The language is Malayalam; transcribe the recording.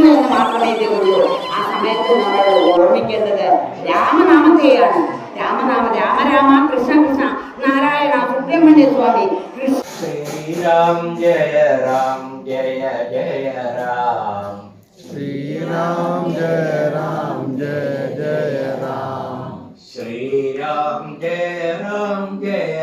ചെയ്യുന്നു എന്ന് മാത്രമേ ഇതേ ഉള്ളൂ. ആ സമയത്ത് നമ്മൾ ഓർമ്മിക്കേണ്ടത് രാമനാമത്തെയാണ്. രാമനാമ രാമ രാമ കൃഷ്ണ കൃഷ്ണ നാരായണ സുബ്രഹ്മണ്യ സ്വാമി ശ്രീരാം ജയ രാം ജയ ജയ രാം ശ്രീരാം ജയ രാം ജയ ജയ രാം ശ്രീരാം ജയ രാം ജയ